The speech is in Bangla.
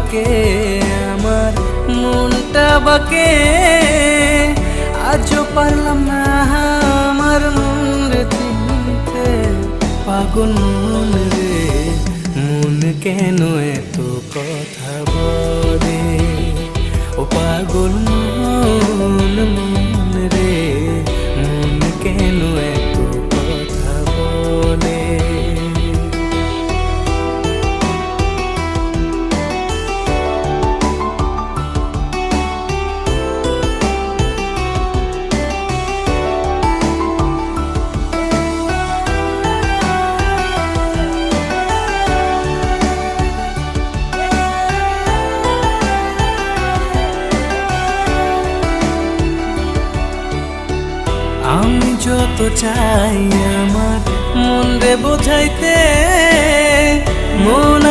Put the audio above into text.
বাকে, আমার মনটা বাকে। আজও পারলাম না আমার মন রে চিনতে। পাগল মন রে, মন কেন এত কথা বলে? ও পাগল মন, মন রে, মন কেন এত কথা বলে? আমি যত চাই আমার মন রে বোঝাইতে, মন